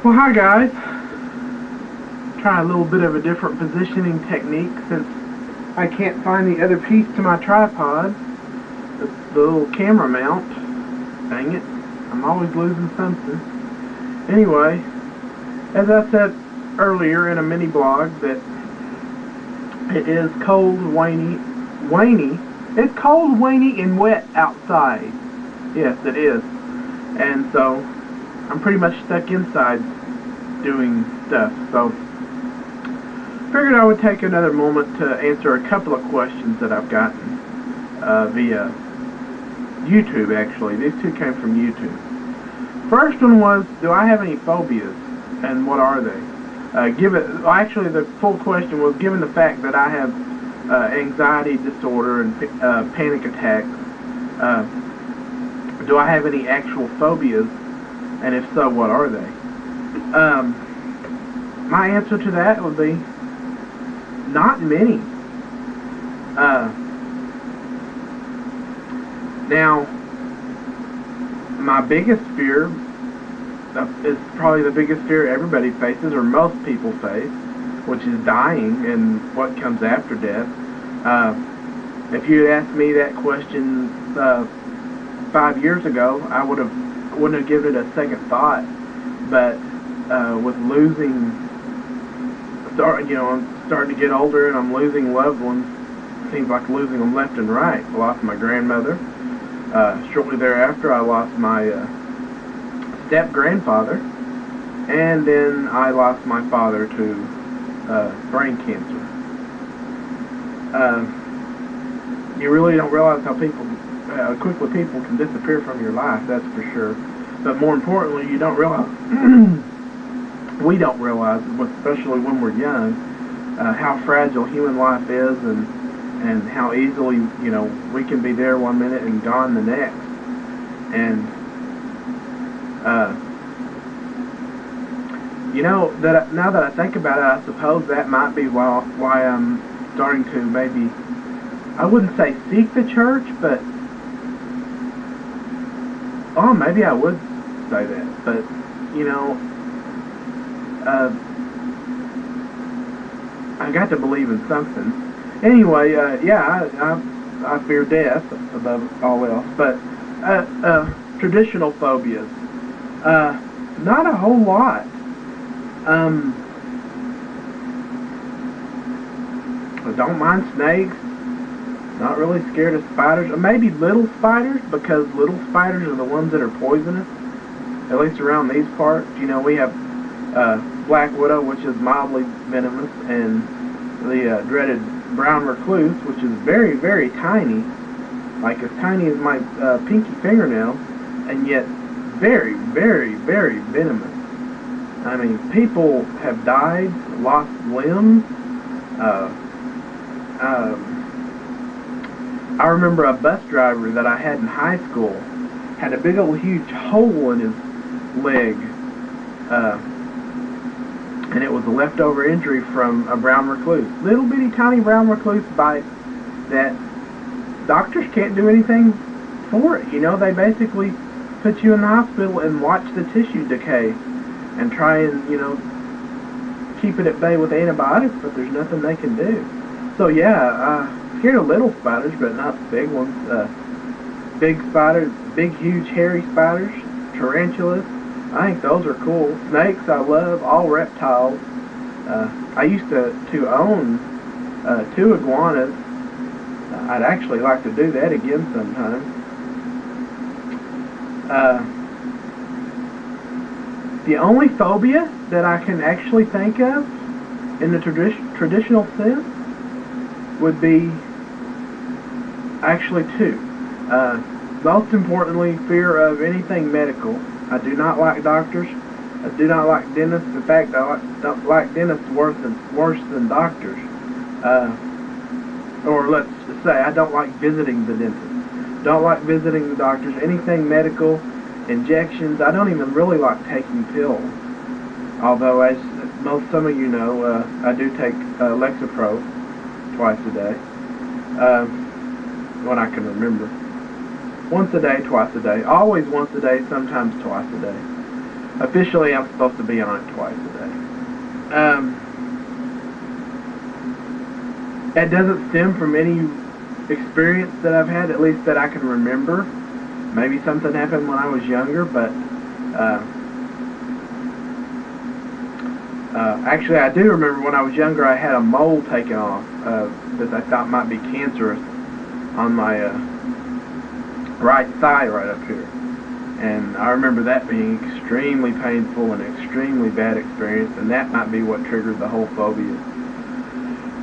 Well, hi guys. Try a little bit of a different positioning technique since I can't find the other piece to my tripod. The little camera mount. Dang it. I'm always losing something. Anyway, as I said earlier in a mini blog that it is cold, rainy. It's cold, rainy, and wet outside. Yes, it is. And so I'm pretty much stuck inside doing stuff. So figured I would take another moment to answer a couple of questions that I've gotten via YouTube. Actually, these two came from YouTube. First one was, do I have any phobias, and what are they? Actually, the full question was, given the fact that I have anxiety disorder and panic attacks, do I have any actual phobias, and if so, what are they? My answer to that would be not many. Now, my biggest fear is probably the biggest fear everybody faces, or most people face, which is dying and what comes after death. If you had asked me that question 5 years ago, I wouldn't have given it a second thought. But with losing, I'm starting to get older and I'm losing loved ones. It seems like losing them left and right. I lost my grandmother. Shortly thereafter, I lost my step-grandfather, and then I lost my father to brain cancer. You really don't realize how quickly people can disappear from your life, that's for sure. But more importantly, you don't realize, we don't realize, especially when we're young, how fragile human life is, and how easily, we can be there one minute and gone the next. And now that I think about it, I suppose that might be why I'm starting to maybe, I wouldn't say seek the church, but maybe I would say that. But I got to believe in something. Anyway, I fear death above all else. But traditional phobias, not a whole lot. I don't mind snakes. Not really scared of spiders. Or maybe little spiders, because little spiders are the ones that are poisonous. At least around these parts. We have black widow, which is mildly venomous, and the dreaded brown recluse, which is very, very tiny, like as tiny as my pinky fingernail, and yet very, very, very venomous. I mean, people have died, lost limbs. I remember a bus driver that I had in high school had a big old huge hole in his leg, and it was a leftover injury from a brown recluse. Little bitty tiny brown recluse bite that doctors can't do anything for it. They basically put you in the hospital and watch the tissue decay and try and, keep it at bay with antibiotics, but there's nothing they can do. So yeah, scared of little spiders, but not the big ones. Big spiders, big, huge, hairy spiders, tarantulas. I think those are cool. Snakes, I love. All reptiles. I used to own 2 iguanas. I'd actually like to do that again sometime. The only phobia that I can actually think of in the traditional sense would be actually 2. Most importantly, fear of anything medical. I do not like doctors. I do not like dentists. In fact, I don't like dentists worse than doctors. Or let's say, I don't like visiting the dentist. Don't like visiting the doctors. Anything medical, injections. I don't even really like taking pills. Although, as some of you know, I do take Lexapro twice a day. When I can remember. Once a day, twice a day. Always once a day, sometimes twice a day. Officially, I'm supposed to be on it twice a day. It doesn't stem from any experience that I've had, at least that I can remember. Maybe something happened when I was younger, but actually I do remember when I was younger I had a mole taken off that I thought might be cancerous on my right thigh right up here. And I remember that being extremely painful and extremely bad experience, and that might be what triggered the whole phobia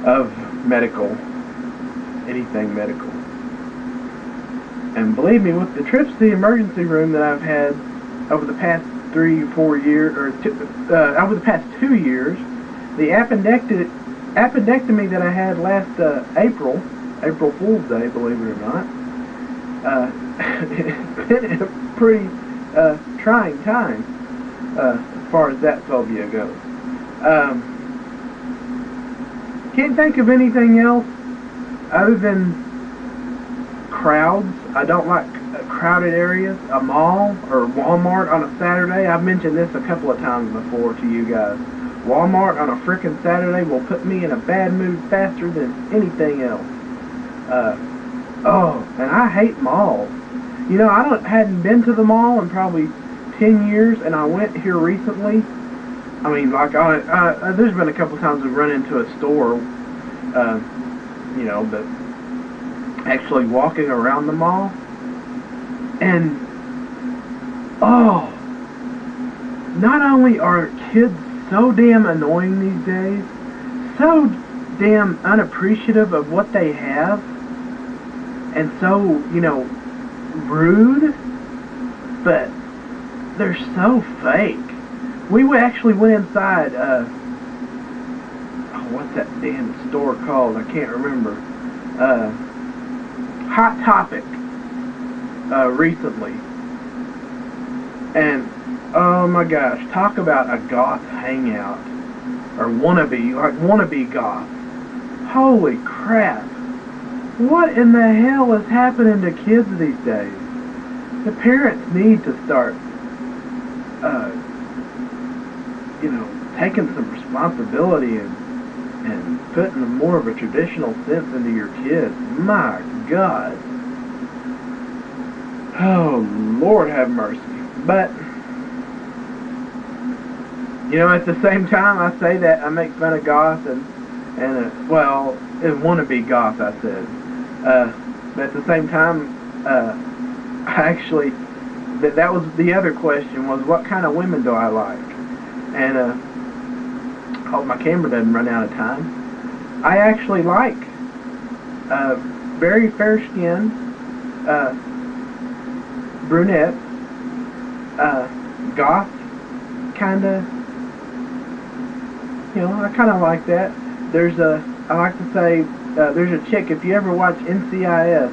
of anything medical. And believe me, with the trips to the emergency room that I've had over the past 3 or 4 years, or over the past 2 years, the appendectomy that I had last April Fool's Day, believe it or not, it's been a pretty trying time as far as that phobia goes. Can't think of anything else other than crowds. I don't like crowded areas. A mall or Walmart on a Saturday. I've mentioned this a couple of times before to you guys. Walmart on a frickin' Saturday will put me in a bad mood faster than anything else. And I hate malls. You know, I hadn't been to the mall in probably 10 years, and I went here recently. I mean, like, there's been a couple times we've run into a store, you know, but actually walking around the mall, and, not only are kids so damn annoying these days, so damn unappreciative of what they have, and so, you know, rude, but they're so fake. We actually went inside, what's that damn store called? I can't remember. Hot Topic, recently. And, oh my gosh, talk about a goth hangout. Or wannabe goth. Holy crap. What in the hell is happening to kids these days? The parents need to start, you know, taking some responsibility and putting more of a traditional sense into your kids. My God. Oh, Lord have mercy. But, you know, at the same time, I say that I make fun of goth and well, it wannabe goth, I said. But at the same time, I actually, that was the other question, was what kind of women do I like? And I hope my camera doesn't run out of time. I actually like very fair-skinned brunettes, goth, kind of, you know, I kind of like that. I like to say, there's a chick, if you ever watch NCIS,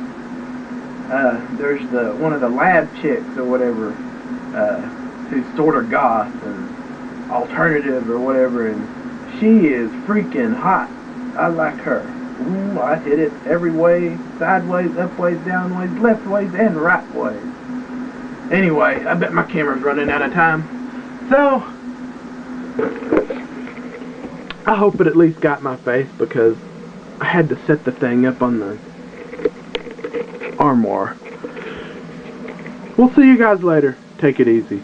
there's one of the lab chicks or whatever, who's sort of goth and alternative or whatever, and she is freaking hot. I like her. Ooh, I hit it every way, sideways, upways, downways, leftways, and rightways. Anyway, I bet my camera's running out of time. So, I hope it at least got my face, because I had to set the thing up on the armoire. We'll see you guys later. Take it easy.